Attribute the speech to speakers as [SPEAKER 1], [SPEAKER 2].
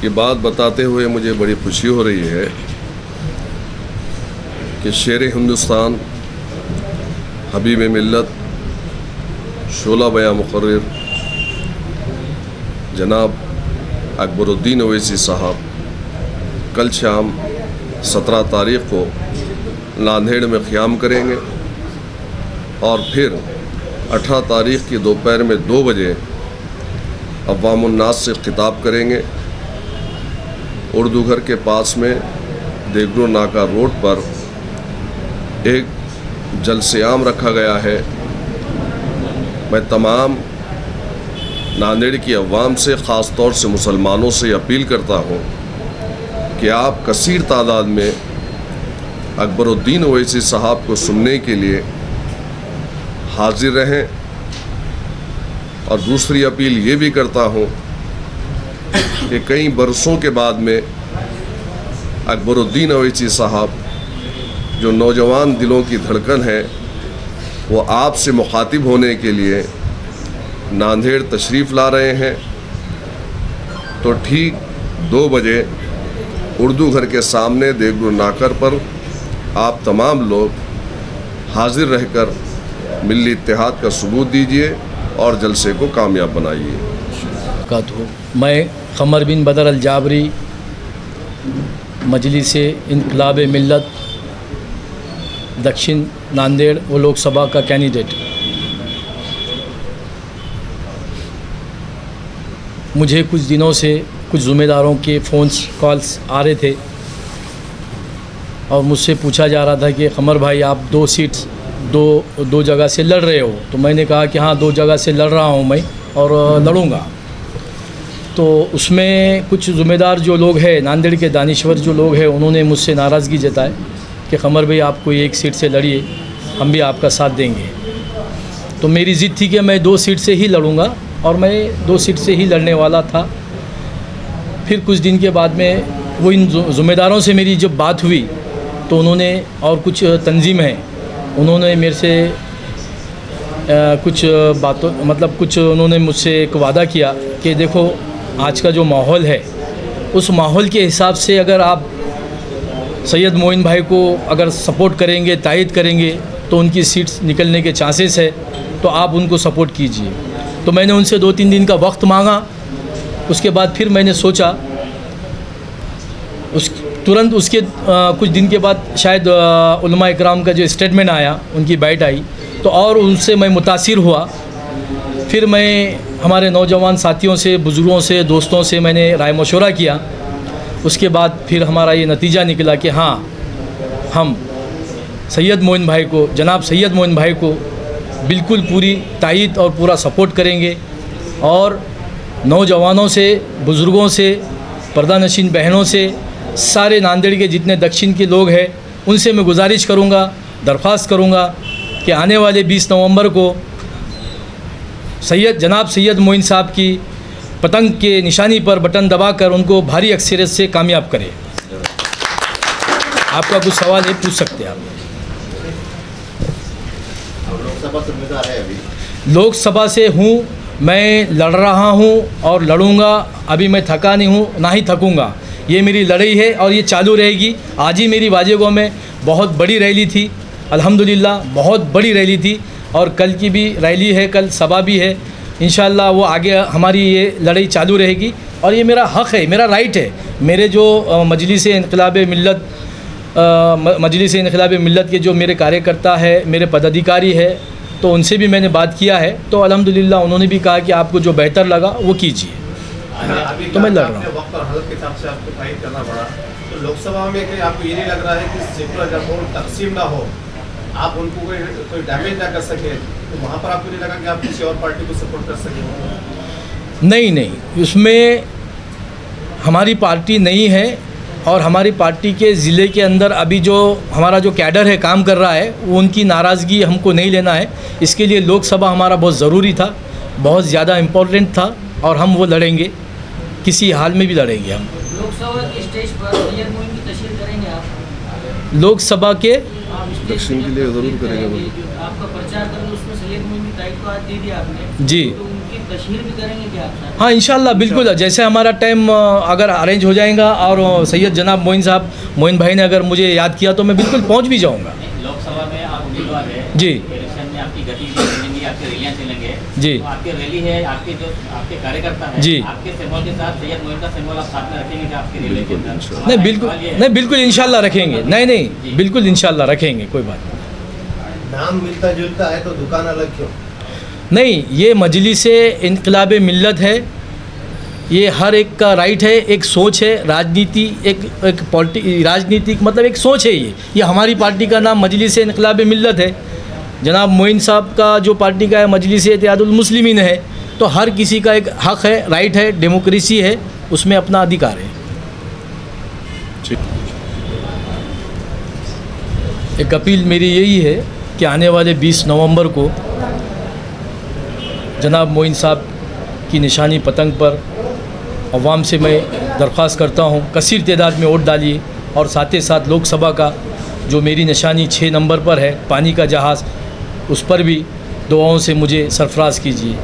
[SPEAKER 1] ये बात बताते हुए मुझे बड़ी खुशी हो रही है कि शेर हिंदुस्तान हबीब मिल्लत शोला बयां मुकर्रिर जनाब अकबरुद्दीन ओवैसी साहब कल शाम 17 तारीख़ को नांदेड़ में क़याम करेंगे और फिर 18 तारीख़ की दोपहर में 2 बजे अवामुन्नास से खिताब करेंगे। उर्दू घर के पास में देगरू नाका रोड पर एक जलसे-आम रखा गया है। मैं तमाम नांदेड़ की अवाम से, ख़ास तौर से मुसलमानों से अपील करता हूँ कि आप कसीर तादाद में अकबरुद्दीन ओवैसी साहब को सुनने के लिए हाजिर रहें। और दूसरी अपील ये भी करता हूँ कि कई बरसों के बाद में अकबरुद्दीन ओवैसी साहब जो नौजवान दिलों की धड़कन है, वो आपसे मुखातिब होने के लिए नांदेड़ तशरीफ़ ला रहे हैं। तो ठीक 2 बजे उर्दू घर के सामने देगरू नाकर पर आप तमाम लोग हाजिर रहकर मिल्ली इत्तेहाद का सबूत दीजिए और जलसे को कामयाब बनाइए।
[SPEAKER 2] मैं क़मर बिन बदर अल जाबरी मजलिस इनक़लाब मिल्लत दक्षिण नांदेड़ व लोकसभा का कैंडिडेट। मुझे कुछ दिनों से कुछ ज़िम्मेदारों के फ़ोन्स कॉल्स आ रहे थे और मुझसे पूछा जा रहा था कि क़मर भाई आप 2 सीट्स दो जगह से लड़ रहे हो। तो मैंने कहा कि हाँ 2 जगह से लड़ रहा हूँ मैं और लड़ूंगा। तो उसमें कुछ ज़िम्मेदार जो लोग हैं, नांदेड़ के दानिश्वर जो लोग हैं, उन्होंने मुझसे नाराज़गी जताई कि क़मर भाई आप कोई 1 सीट से लड़िए, हम भी आपका साथ देंगे। तो मेरी ज़िद थी कि मैं 2 सीट से ही लड़ूंगा और मैं 2 सीट से ही लड़ने वाला था। फिर कुछ दिन के बाद में वो इन ज़िम्मेदारों से मेरी जब बात हुई तो उन्होंने, और कुछ तंजीम है, उन्होंने मेरे से कुछ बातों मतलब कुछ उन्होंने मुझसे एक वादा किया कि देखो आज का जो माहौल है, उस माहौल के हिसाब से अगर आप सैयद मोइन भाई को अगर सपोर्ट करेंगे, तायद करेंगे, तो उनकी सीट्स निकलने के चांसेस है, तो आप उनको सपोर्ट कीजिए। तो मैंने उनसे 2-3 दिन का वक्त मांगा। उसके बाद फिर मैंने सोचा, तुरंत उसके कुछ दिन के बाद शायद उलमा इकराम का जो स्टेटमेंट आया, उनकी बाइट आई, तो और उनसे मैं मुतासिर हुआ। फिर मैं हमारे नौजवान साथियों से, बुज़ुर्गों से, दोस्तों से मैंने राय मशवरा किया। उसके बाद फिर हमारा ये नतीजा निकला कि हाँ, हम सैयद मोइन भाई को, जनाब सैयद मोइन भाई को बिल्कुल पूरी तायद और पूरा सपोर्ट करेंगे। और नौजवानों से, बुज़ुर्गों से, पर्दानशीन बहनों से, सारे नांदेड़ के जितने दक्षिण के लोग हैं, उनसे मैं गुजारिश करूंगा, दरख्वास्त करूंगा कि आने वाले 20 नवंबर को जनाब सैयद मोइन साहब की पतंग के निशानी पर बटन दबाकर उनको भारी अक्सरियत से कामयाब करें। आपका कुछ सवाल है, पूछ सकते हैं आप। लोकसभा से हूँ, मैं लड़ रहा हूँ और लड़ूंगा। अभी मैं थका नहीं हूँ, ना ही थकूंगा। ये मेरी लड़ाई है और ये चालू रहेगी। आज ही मेरी वाजेगांव में बहुत बड़ी रैली थी, अल्हम्दुलिल्लाह बहुत बड़ी रैली थी, और कल की भी रैली है, कल सभा भी है। इंशाअल्लाह वो आगे हमारी ये लड़ाई चालू रहेगी और ये मेरा हक़ है, मेरा राइट है। मेरे जो मजलिस इनक़लाब मिल्लत के जो मेरे कार्यकर्ता है, मेरे पदाधिकारी है, तो उनसे भी मैंने बात किया है। तो अल्हम्दुलिल्लाह उन्होंने भी कहा कि आपको जो बेहतर लगा वो कीजिए। तो मैं लड़ रहा हूँ।
[SPEAKER 3] वक्त और हालत के हिसाब से आपको फाइट करना पड़ा, तो लोकसभा में कहीं आपको ये नहीं लग रहा है कि सीटों जब वो तकसीम ना हो, आप उनको कोई डैमेज ना कर सके, तो वहाँ पर आपको नहीं लगा कि आप किसी और पार्टी को सपोर्ट कर सकें?
[SPEAKER 2] नहीं, उसमें हमारी पार्टी नहीं है। और हमारी पार्टी के ज़िले के अंदर अभी जो हमारा जो कैडर है काम कर रहा है, वो उनकी नाराज़गी हमको नहीं लेना है। इसके लिए लोकसभा हमारा बहुत ज़रूरी था, बहुत ज़्यादा इम्पोर्टेंट था, और हम वो लड़ेंगे, किसी हाल में भी लड़ेंगे हम।
[SPEAKER 4] लोकसभा के स्टेज पर सैयद मोइन की तशरीह करेंगे आप?
[SPEAKER 2] लोकसभा के
[SPEAKER 1] दक्षिण के लिए ज़रूर करेंगे वो।
[SPEAKER 4] आपका प्रचार करेंगे उसमें सैयद मोइन की तारीख तो आज दे दिया आपने
[SPEAKER 2] जी।
[SPEAKER 4] तो उनकी तशहीर भी करेंगे क्या आप?
[SPEAKER 2] हाँ इंशाल्लाह बिल्कुल, जैसे हमारा टाइम अगर अरेंज हो जाएगा और सैयद जनाब मोइन भाई ने अगर मुझे याद किया तो मैं बिल्कुल पहुंच भी जाऊंगा।
[SPEAKER 4] लोकसभा में आप उम्मीदवार है
[SPEAKER 2] जी।
[SPEAKER 4] इलेक्शन में आपकी गतिविधियां चलेंगी, आपकी रैलियां चलेंगे
[SPEAKER 2] जी।
[SPEAKER 4] तो आपकी रैली है, आपके कार्यकर्ता है
[SPEAKER 2] जी।
[SPEAKER 4] आपके सिंबल के साथ सैयद मोइन का सिंबल आप साथ में रखेंगे क्या आपकी रैली के अंदर?
[SPEAKER 2] नहीं बिल्कुल इंशाल्लाह रखेंगे। नहीं बिल्कुल इंशाल्लाह रखेंगे, कोई बात नहीं।
[SPEAKER 3] नाम मिलता जुलता है तो दुकान अलग क्यों?
[SPEAKER 2] नहीं, ये मजलिस इनकलाब मिल्लत है, ये हर एक का राइट है, एक सोच है, राजनीति राजनीतिक मतलब एक सोच है। ये हमारी पार्टी का नाम मजलिस इनकलाब मिल्लत है, जनाब मोइन साहब का जो पार्टी का है मजलिस इत्तेहादुल मुस्लिमीन है। तो हर किसी का एक हक़ है, राइट है, डेमोक्रेसी है, उसमें अपना अधिकार है। एक अपील मेरी यही है कि आने वाले 20 नवंबर को जनाब मोइन साहब की निशानी पतंग पर अवाम से मैं दरख्वास्त करता हूँ कसीर तादाद में वोट डालिए, और साथ ही साथ लोकसभा का जो मेरी निशानी 6 नंबर पर है पानी का जहाज़, उस पर भी दुआओं से मुझे सरफराज कीजिए।